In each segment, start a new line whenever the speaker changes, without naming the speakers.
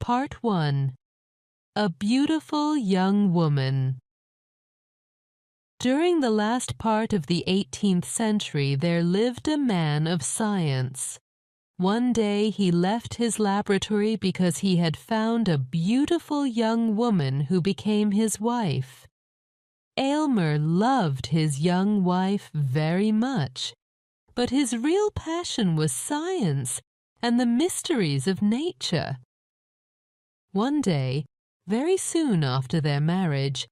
Part 1. A Beautiful Young Woman. During the last part of the 18th century, there lived a man of science. One day he left his laboratory because he had found a beautiful young woman who became his wife. Aylmer loved his young wife very much, but his real passion was science and the mysteries of nature. One day, very soon after their marriage,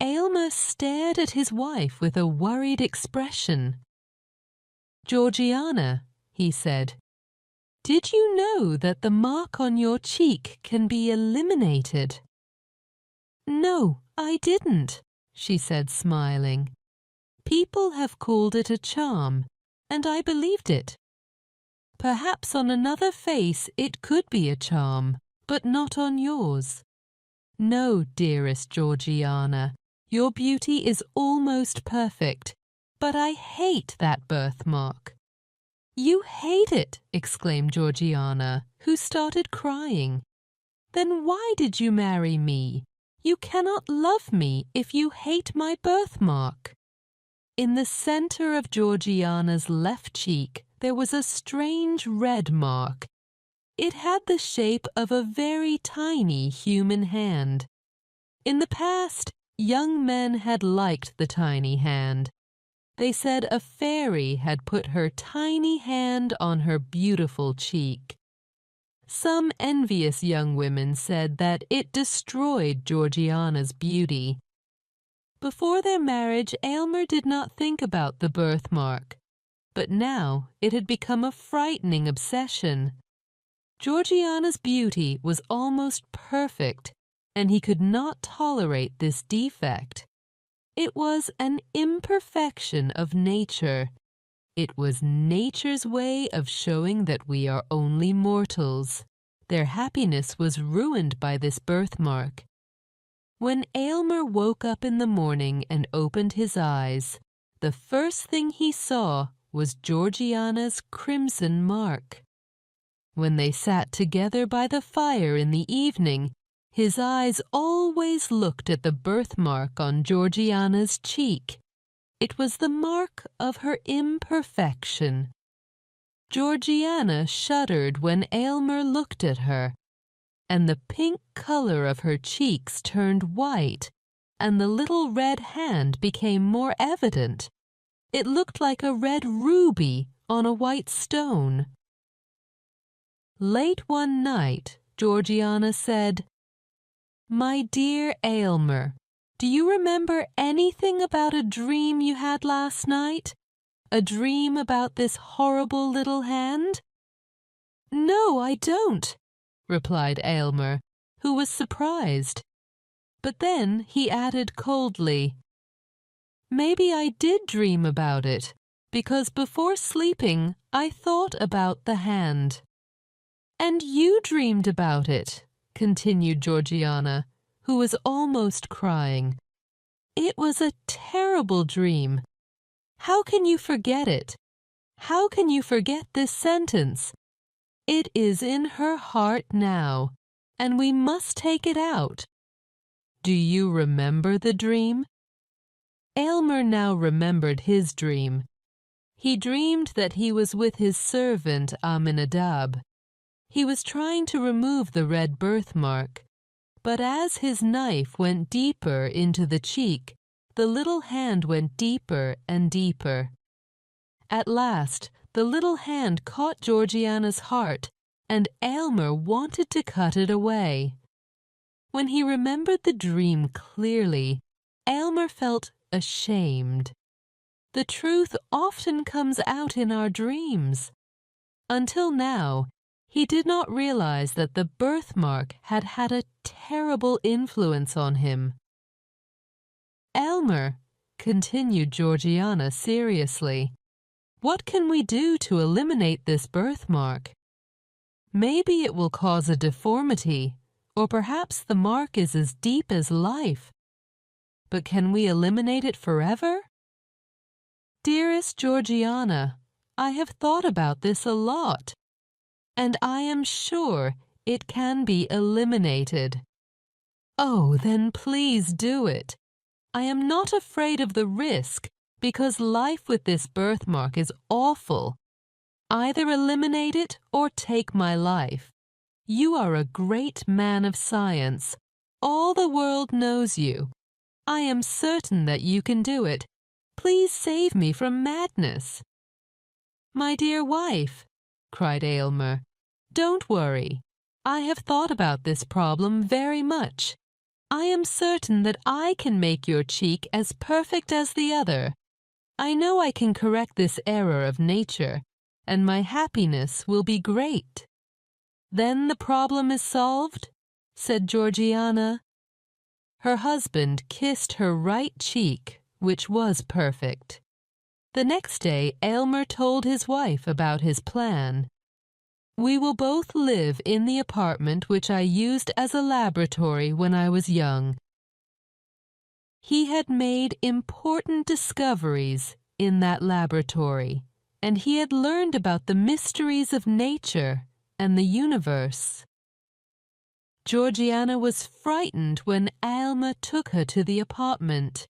Aylmer stared at his wife with a worried expression. "Georgiana," he said, "did you know that the mark on your cheek can be eliminated?" "No, I didn't," she said, smiling. "People have called it a charm, and I believed it. Perhaps on another face it could be a charm, but not on yours. No, dearest Georgiana, your beauty is almost perfect, but I hate that birthmark." "You hate it!" exclaimed Georgiana, who started crying. "Then why did you marry me? You cannot love me if you hate my birthmark." In the center of Georgiana's left cheek there was a strange red mark. It had the shape of a very tiny human hand. In the past, young men had liked the tiny hand. They said a fairy had put her tiny hand on her beautiful cheek. Some envious young women said that it destroyed Georgiana's beauty. Before their marriage, Aylmer did not think about the birthmark, but now it had become a frightening obsession. Georgiana's beauty was almost perfect, and he could not tolerate this defect. It was an imperfection of nature. It was nature's way of showing that we are only mortals. Their happiness was ruined by this birthmark. When Aylmer woke up in the morning and opened his eyes, the first thing he saw was Georgiana's crimson mark. When they sat together by the fire in the evening, his eyes always looked at the birthmark on Georgiana's cheek. It was the mark of her imperfection. Georgiana shuddered when Aylmer looked at her, and the pink color of her cheeks turned white, and the little red hand became more evident. It looked like a red ruby on a white stone. Late one night, Georgiana said, "My dear Aylmer, do you remember anything about a dream you had last night? A dream about this horrible little hand?" "No, I don't," replied Aylmer, who was surprised. But then he added coldly, "Maybe I did dream about it, because before sleeping I thought about the hand." "And you dreamed about it," continued Georgiana, who was almost crying. "It was a terrible dream. How can you forget it? How can you forget this sentence? It is in her heart now, and we must take it out. Do you remember the dream?" Aylmer now remembered his dream. He dreamed that he was with his servant Aminadab. He was trying to remove the red birthmark, but as his knife went deeper into the cheek, the little hand went deeper and deeper. At last, the little hand caught Georgiana's heart, and Aylmer wanted to cut it away. When he remembered the dream clearly, Aylmer felt ashamed. The truth often comes out in our dreams. Until now, he did not realize that the birthmark had had a terrible influence on him. "Aylmer," continued Georgiana seriously, "what can we do to eliminate this birthmark? Maybe it will cause a deformity, or perhaps the mark is as deep as life. But can we eliminate it forever?" "Dearest Georgiana, I have thought about this a lot, and I am sure it can be eliminated. Oh, then please do it. I am not afraid of the risk because life with this birthmark is awful. Either eliminate it or take my life. You are a great man of science. All the world knows you. I am certain that you can do it. Please save me from madness." "My dear wife," cried Aylmer, "don't worry. I have thought about this problem very much. I am certain that I can make your cheek as perfect as the other. I know I can correct this error of nature, and my happiness will be great." "Then the problem is solved?" said Georgiana. Her husband kissed her right cheek, which was perfect. The next day, Aylmer told his wife about his plan. "We will both live in the apartment which I used as a laboratory when I was young." He had made important discoveries in that laboratory, and he had learned about the mysteries of nature and the universe. Georgiana was frightened when Aylmer took her to the apartment.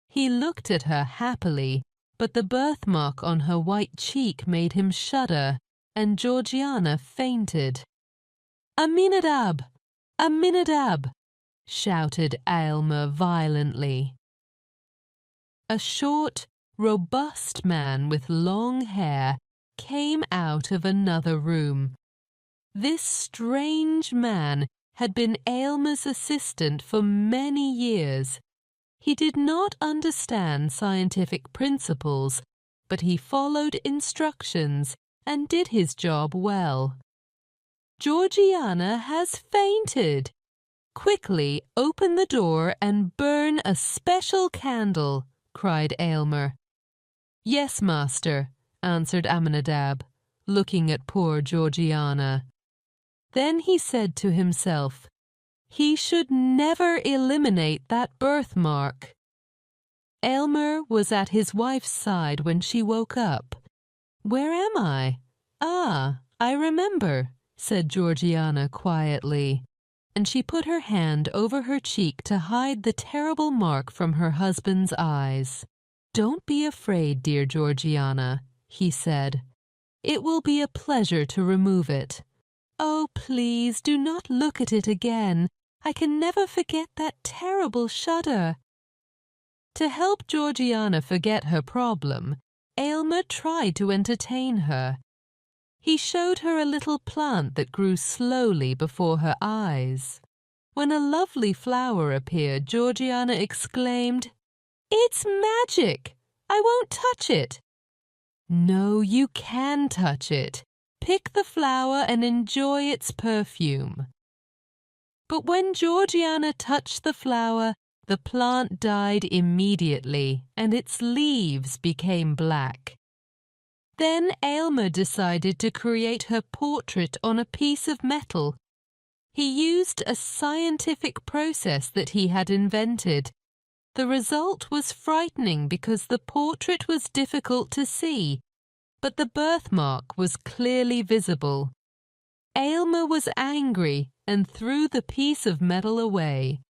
He looked at her happily, but the birthmark on her white cheek made him shudder, and Georgiana fainted. "Aminadab! Aminadab!" shouted Aylmer violently. A short, robust man with long hair came out of another room. This strange man had been Aylmer's assistant for many years. He did not understand scientific principles, but he followed instructions and did his job well. "Georgiana has fainted. Quickly open the door and burn a special candle," cried Aylmer. "Yes, master," answered Aminadab, looking at poor Georgiana. Then he said to himself, he should never eliminate that birthmark. Aylmer was at his wife's side when she woke up. "Where am I? Ah, I remember," said Georgiana quietly, and she put her hand over her cheek to hide the terrible mark from her husband's eyes. "Don't be afraid, dear Georgiana," he said. "It will be a pleasure to remove it. Oh, please do not look at it again. I can never forget that terrible shudder." To help Georgiana forget her problem, Aylmer tried to entertain her. He showed her a little plant that grew slowly before her eyes. When a lovely flower appeared, Georgiana exclaimed, "It's magic! I won't touch it." "No, you can touch it. Pick the flower and enjoy its perfume." But when Georgiana touched the flower, the plant died immediately and its leaves became black. Then Aylmer decided to create her portrait on a piece of metal. He used a scientific process that he had invented. The result was frightening because the portrait was difficult to see, but the birthmark was clearly visible. Aylmer was angry and threw the piece of metal away.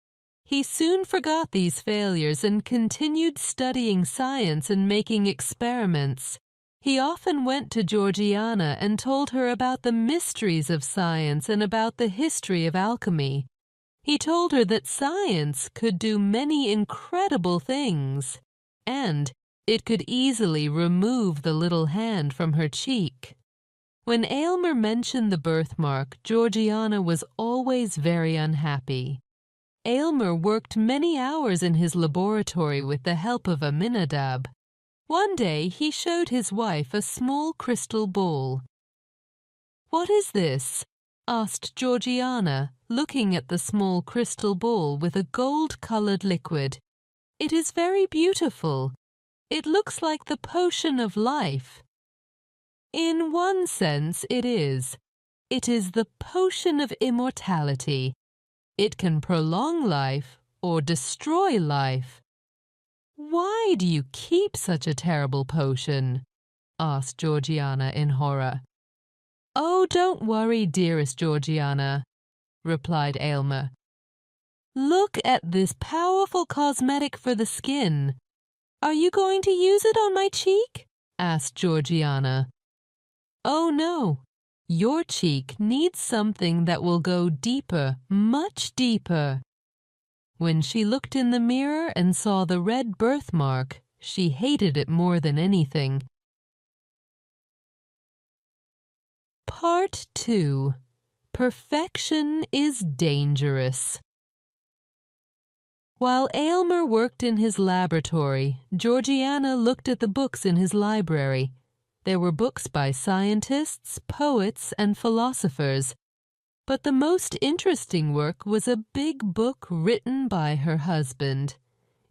He soon forgot these failures and continued studying science and making experiments. He often went to Georgiana and told her about the mysteries of science and about the history of alchemy. He told her that science could do many incredible things, and it could easily remove the little hand from her cheek. When Aylmer mentioned the birthmark, Georgiana was always very unhappy. Aylmer worked many hours in his laboratory with the help of Aminadab. One day he showed his wife a small crystal ball. "What is this?" asked Georgiana, looking at the small crystal ball with a gold-colored liquid. "It is very beautiful. It looks like the potion of life." "In one sense it is. It is the potion of immortality. It can prolong life or destroy life." "Why do you keep such a terrible potion?" asked Georgiana in horror. "Oh, don't worry, dearest Georgiana. replied Aylmer. "Look at this powerful cosmetic for the skin. Are you going to use it on my cheek?" asked Georgiana. "Oh no, your cheek needs something that will go deeper, much deeper." When she looked in the mirror and saw the red birthmark, she hated it more than anything. Part 2. Perfection is dangerous. While Aylmer worked in his laboratory, Georgiana looked at the books in his library. There were books by scientists, poets, and philosophers. But the most interesting work was a big book written by her husband,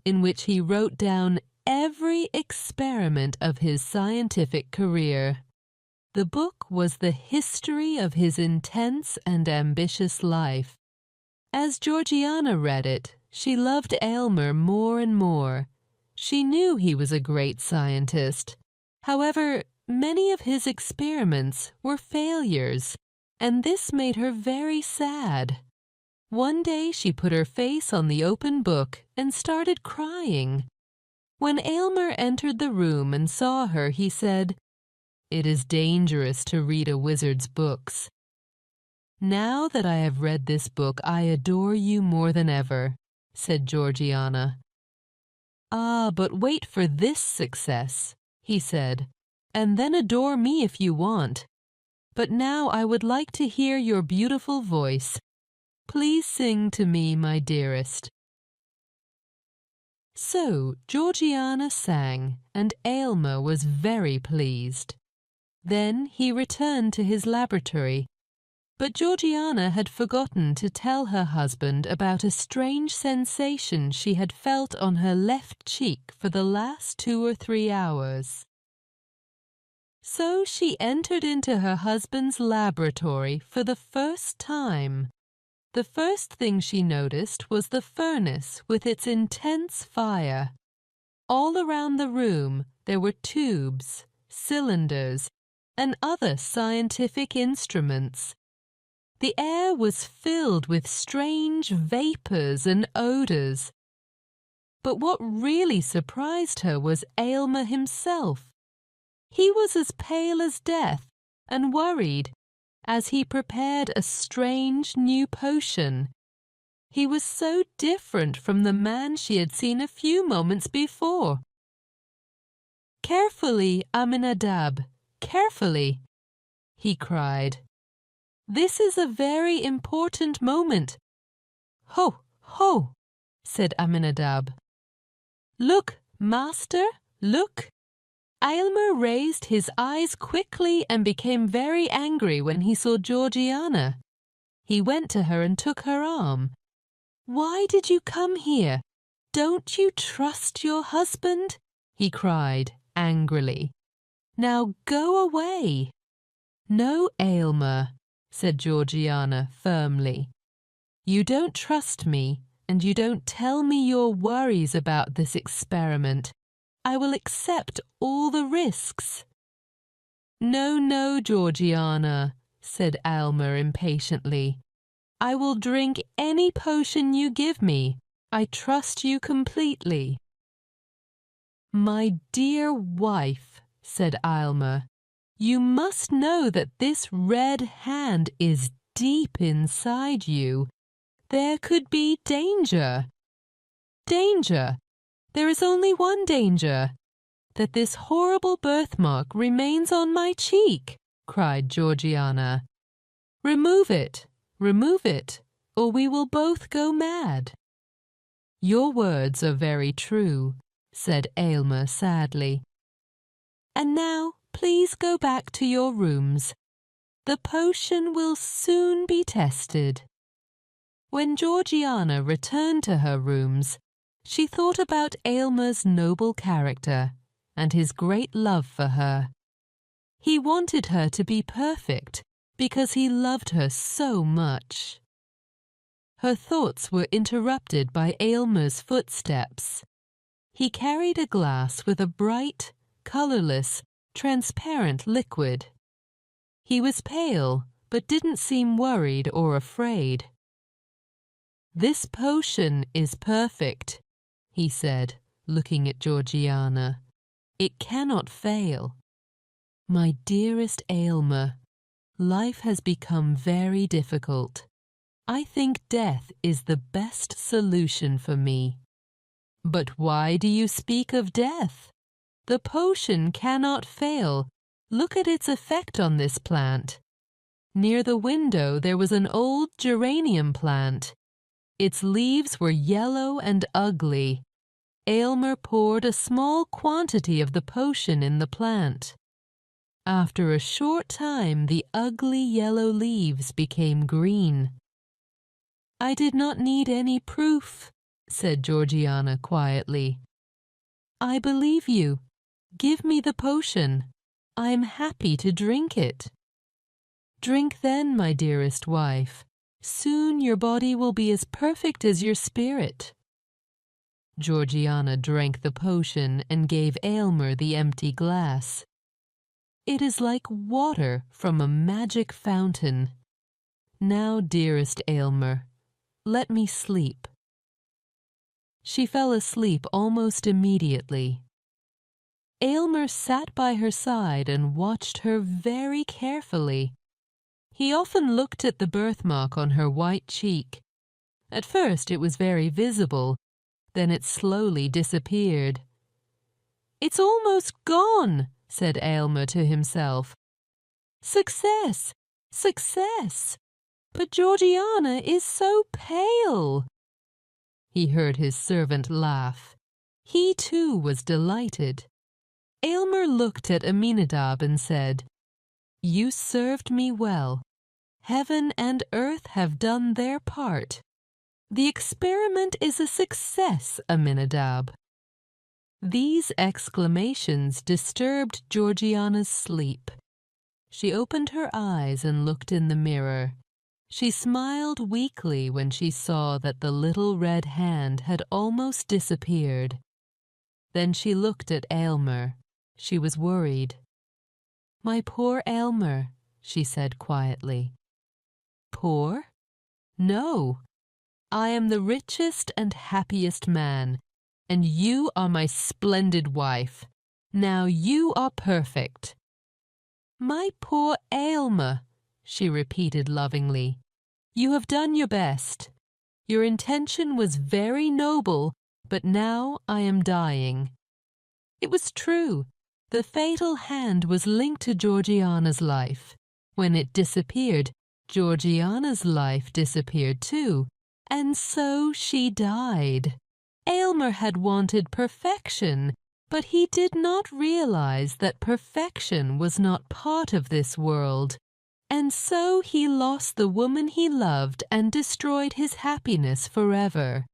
in which he wrote down every experiment of his scientific career. The book was the history of his intense and ambitious life. As Georgiana read it, she loved Aylmer more and more. She knew he was a great scientist. However, many of his experiments were failures, and this made her very sad. One day she put her face on the open book and started crying. When Aylmer entered the room and saw her, he said, "It is dangerous to read a wizard's books. Now that I have read this book, I adore you more than ever," said Georgiana. "Ah, but wait for this success," he said, "and then adore me if you want. But now I would like to hear your beautiful voice. Please sing to me, my dearest." So Georgiana sang, and Aylmer was very pleased. Then he returned to his laboratory. But Georgiana had forgotten to tell her husband about a strange sensation she had felt on her left cheek for the last 2 or 3 hours. So she entered into her husband's laboratory for the first time. The first thing she noticed was the furnace with its intense fire. All around the room there were tubes, cylinders, and other scientific instruments. The air was filled with strange vapors and odors. But what really surprised her was Aylmer himself. He was as pale as death and worried as he prepared a strange new potion. He was so different from the man she had seen a few moments before. "Carefully, Aminadab, carefully," he cried. "This is a very important moment." "Ho, ho," said Aminadab. "Look, master, look." Aylmer raised his eyes quickly and became very angry when he saw Georgiana. He went to her and took her arm. "Why did you come here? Don't you trust your husband?" he cried angrily. "Now go away." "No, Aylmer," said Georgiana firmly. "You don't trust me, and you don't tell me your worries about this experiment. I will accept all the risks." "No, no, Georgiana," said Aylmer impatiently. "I will drink any potion you give me. I trust you completely." "My dear wife," said Aylmer, "you must know that this red hand is deep inside you. There could be danger." "Danger? There is only one danger, that this horrible birthmark remains on my cheek," cried Georgiana. Remove it, or we will both go mad." "Your words are very true," said Aylmer sadly. "And now please go back to your rooms. The potion will soon be tested." When Georgiana returned to her rooms, she thought about Aylmer's noble character and his great love for her. He wanted her to be perfect because he loved her so much. Her thoughts were interrupted by Aylmer's footsteps. He carried a glass with a bright, colorless, transparent liquid. He was pale, but didn't seem worried or afraid. "This potion is perfect," he said, looking at Georgiana. "It cannot fail. My dearest Aylmer, life has become very difficult. I think death is the best solution for me." "But why do you speak of death? The potion cannot fail. Look at its effect on this plant." Near the window there was an old geranium plant. Its leaves were yellow and ugly. Aylmer poured a small quantity of the potion in the plant. After a short time, the ugly yellow leaves became green. "I did not need any proof," said Georgiana quietly. "I believe you. Give me the potion. I am happy to drink it." "Drink then, my dearest wife. Soon your body will be as perfect as your spirit." Georgiana drank the potion and gave Aylmer the empty glass. "It is like water from a magic fountain. Now, dearest Aylmer, let me sleep." She fell asleep almost immediately. Aylmer sat by her side and watched her very carefully. He often looked at the birthmark on her white cheek. At first it was very visible, then it slowly disappeared. "It's almost gone," said Aylmer to himself. "Success! Success! But Georgiana is so pale." He heard his servant laugh. He too was delighted. Aylmer looked at Aminadab and said, "You served me well. Heaven and earth have done their part. The experiment is a success, Aminadab." These exclamations disturbed Georgiana's sleep. She opened her eyes and looked in the mirror. She smiled weakly when she saw that the little red hand had almost disappeared. Then she looked at Aylmer. She was worried. "My poor Aylmer," she said quietly. "Poor? No. I am the richest and happiest man, and you are my splendid wife. Now you are perfect." "My poor Aylmer," she repeated lovingly. "You have done your best. Your intention was very noble, but now I am dying." It was true. The fatal hand was linked to Georgiana's life. When it disappeared, Georgiana's life disappeared too, and so she died. Aylmer had wanted perfection, but he did not realize that perfection was not part of this world, and so he lost the woman he loved and destroyed his happiness forever.